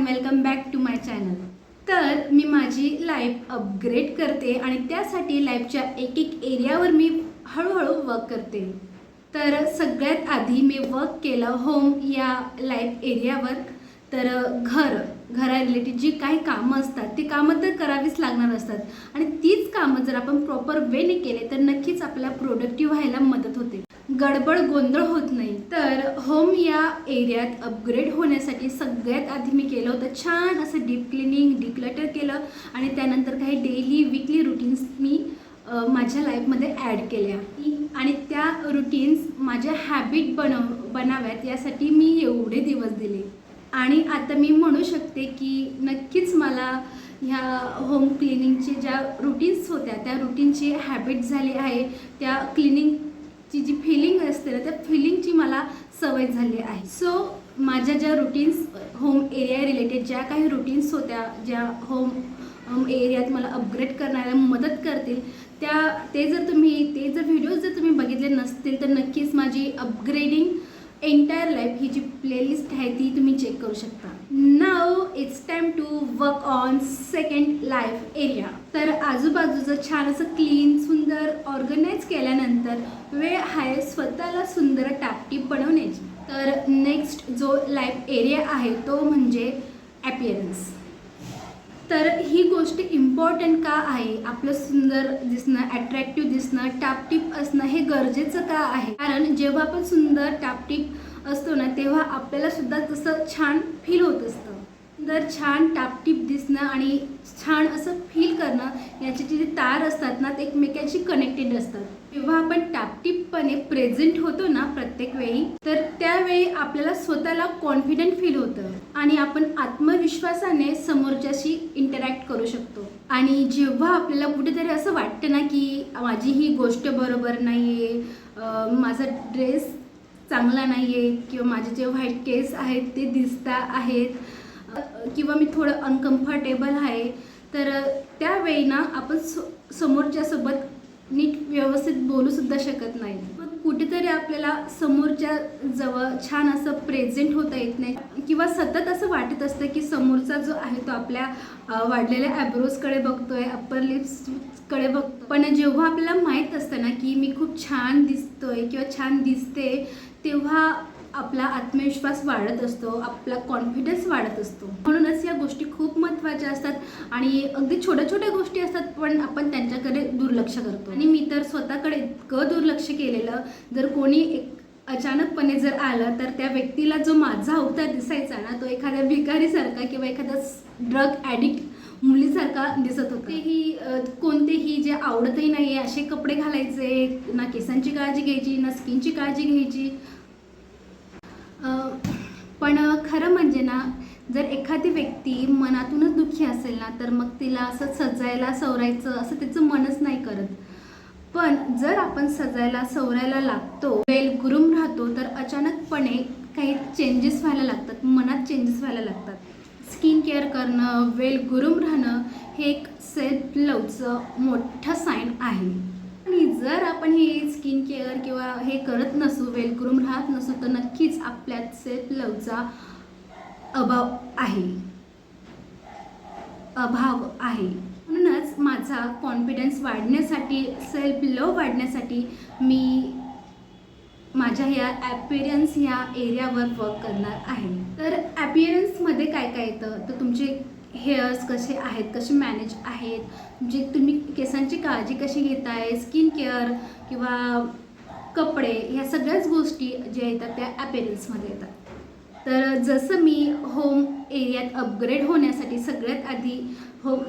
Welcome back to my channel. तर मी माझी लाईफ अपग्रेड करते आणि त्यासाठी लाईफच्या एक एक एरियावर मी हळूहळू वर्क करते। तर सगळ्यात आधी मी वर्क केलं होम या लाईफ एरियावर। तर घरा रिलेटेड जी काही कामं असतात ती कामं तर करावीच लागणार असतात आणि तीच कामं जर आपण प्रॉपर वेने केले तर नक्कीच आपल्याला प्रोडक्टिव्ह व्हायला मदत होते, गडबड गोंधळ होत नाही। तर होम या एरियात अपग्रेड होण्यासाठी सगळ्यात आधी मी केलं होतं छान असं डीप क्लिनिंग, डिक्लटर केलं आणि त्यानंतर काही डेली वीकली रुटीन्स मी माझ्या लाईफमध्ये ॲड केल्या आणि त्या रुटीन्स माझ्या हॅबिट बनाव्यात यासाठी मी एवढे दिवस दिले। आणि आता मी म्हणू शकते की नक्कीच मला ह्या होम क्लिनिंगचे ज्या रुटीन्स होत्या त्या रुटीनची हॅबिट झाली आहे। त्या क्लिनिंगची जी फिलिंग असते ना त्या फिलिंगची मला सवय झाली आहे। सो माझ्या ज्या रुटीन्स होम एरिया रिलेटेड ज्या काही रुटीन्स होत्या ज्या होम एरियात मला अपग्रेड करण्याला मदत करतील ते जर व्हिडिओज जर तुम्ही बघितले नसतील तर नक्कीच माझी अपग्रेडिंग एंटायर लाईफ ही जी प्लेलिस्ट आहे ती तुम्ही चेक करू शकता। Now it's time to work on second life area. तर आजूबाजूचं छान असं क्लीन सुंदर ऑर्गनाइज केल्यानंतर वेळ आहे स्वतःला सुंदर टापटीप बनवण्याची। तर नेक्स्ट जो लाईफ एरिया आहे तो म्हणजे ॲपिअरन्स। तर ही गोष्ट इम्पॉर्टंट का आहे? आपलं सुंदर दिसणं, अट्रॅक्टिव्ह दिसणं, टापटीप असणं हे गरजेचं का आहे? कारण जेव्हा आपण सुंदर टापटीप असतो ना तेव्हा आपल्याला सुद्धा तसं छान फील होत असतं। जर छान टापटीप दिसणं आणि छान असं फील करणं याचे जे तार असतात ना ते एकमेकांशी कनेक्टेड असतात। जेव्हा आपण टापटीपपणे प्रेझेंट होतो ना प्रत्येक वेळी तर त्यावेळी आपल्याला स्वतःला कॉन्फिडंट फील होतं आणि आपण आत्मविश्वासाने समोरच्याशी इंटरॅक्ट करू शकतो। आणि जेव्हा आपल्याला कुठेतरी असं वाटतं ना की माझी ही गोष्ट बरोबर नाही आहे, माझा ड्रेस चांगला नाही आहे किंवा माझे जे व्हाईट केस आहेत ते दिसता आहेत किंवा मी थोडं अनकम्फर्टेबल आहे तर त्यावेळी ना आपण समोरच्यासोबत नीट व्यवस्थित बोलूसुद्धा शकत नाही। मग कुठेतरी आपल्याला समोरच्या जवळ छान असं प्रेझेंट होता येत नाही किंवा सतत असं वाटत असतं की समोरचा जो आहे तो आपल्या वाढलेल्या ॲब्रोजकडे बघतोय, अप्पर लिप्सकडे बघतो। पण जेव्हा आपल्याला माहीत असतं ना की मी खूप छान दिसतोय किंवा छान दिसते तेव्हा आपला आत्मविश्वास वाढत असतो, आपला कॉन्फिडन्स वाढत असतो। म्हणूनच या गोष्टी खूप महत्त्वाच्या असतात आणि अगदी छोट्या छोट्या गोष्टी असतात पण आपण त्यांच्याकडे दुर्लक्ष करतो। आणि मी तर स्वतःकडे इतकं दुर्लक्ष केलेलं, जर कोणी अचानकपणे जर आलं तर त्या व्यक्तीला जो माझा अवतार दिसायचा ना तो एखाद्या भिकारीसारखा किंवा एखाद्या ड्रग ॲडिक्ट मुलीसारखा दिसत होता। कोणतेही जे आवडतही नाही असे कपडे घालायचे, ना केसांची काळजी घ्यायची ना स्किनची काळजी घ्यायची। पण खरं म्हणजे ना जर एखादी व्यक्ती मनातूनच दुःखी असेल ना तर मग तिला असं सजायला सवरायचं असं त्याचं मनच नाही करत। पण जर आपण सजायला सवरायला लागतो, वेल ग्रूम राहतो तर अचानकपणे काही चेंजेस व्हायला लागतात, मनात चेंजेस व्हायला लागतात। स्किन केअर करणं, वेल ग्रूम राहणं हे एक सेल्फ लवचं मोठं साईन आहे। आणि जर आपण हे स्किन केअर किंवा हे करत नसू, वेल ग्रूम राहत नसू तर नक्कीच आपल्यात सेल्फ लवचा अभाव आहे। म्हणूनच माझा कॉन्फिडन्स वाढण्यासाठी, सेल्फ लव वाढण्यासाठी मी माझ्या ह्या ॲपिअरन्स ह्या एरियावर वर्क करणार आहे। तर ॲपिअरन्समध्ये काय काय येतं तर तुमचे हेअर्स कसे आहेत, कसे मॅनेज आहेत, म्हणजे तुम्ही केसांची काळजी कशी घेताय, स्किन केअर किंवा कपडे ह्या सगळ्याच गोष्टी ज्या येतात त्या ॲपिअरन्समध्ये येतात। तर जसं मी होम एरियात अपग्रेड होण्यासाठी सगळ्यात आधी होम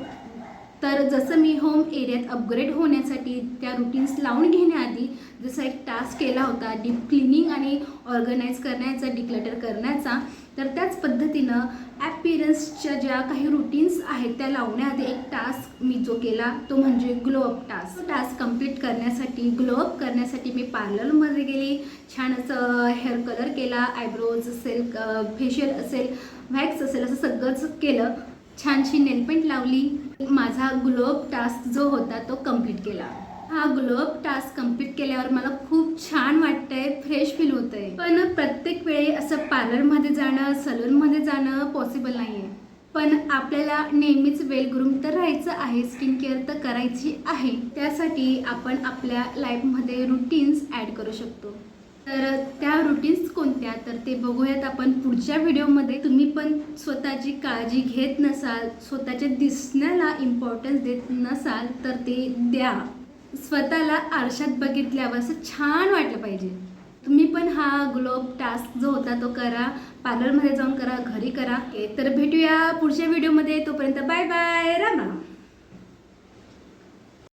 एरियात अपग्रेड होण्यासाठी त्या रुटीन्स लावून घेण्याआधी जसा एक टास्क केला होता डीप क्लिनिंग आणि ऑर्गनाइज करण्याचा, डिक्लटर करण्याचा, तर त्याच पद्धतीनं ॲपिअरन्सच्या ज्या काही रुटीन्स आहेत त्या लावण्याआधी एक टास्क मी जो केला तो म्हणजे ग्लोअप टास्क। टास्क कंप्लीट करण्यासाठी, ग्लोअप करण्यासाठी मी पार्लरमध्ये गेली, छान असं हेअर कलर केला, आयब्रोज असेल, फेशियल असेल, वॅक्स असेल, असं सगळंच केलं, छानशी नेलपेंट लावली, माझा ग्लोअप टास्क जो होता तो कंप्लीट केला। हा ग्लोअप टास्क कंप्लीट केल्यावर मला खूप छान वाटतंय, फ्रेश फील होतंय। पण प्रत्येक वेळी असं पार्लरमध्ये जाणं, सलूनमध्ये जाणं पॉसिबल नाही आहे। पण आपल्याला नेहमीच वेल ग्रूम तर राहायचं आहे, स्किन केअर तर करायची आहे. त्यासाठी आपण आपल्या लाईफमध्ये रुटीन्स ॲड करू शकतो. तर त्या रुटीन्स कोणत्या, तर ते बघूयात आपण पुढच्या व्हिडिओमध्ये. तुम्ही पण स्वतःची काळजी घेत नसाल, स्वतःच्या दिसण्याला इम्पॉर्टन्स देत नसाल तर ते द्या. स्वतःला आरशात बघितल्यावर असं छान वाटलं पाहिजे. तुम्ही पण हा ग्लो अप टास्क जो होता तो करा, पार्लरमध्ये जाऊन करा, घरी करा. तर भेटूया पुढच्या व्हिडिओमध्ये. तोपर्यंत बाय बाय, राम राम.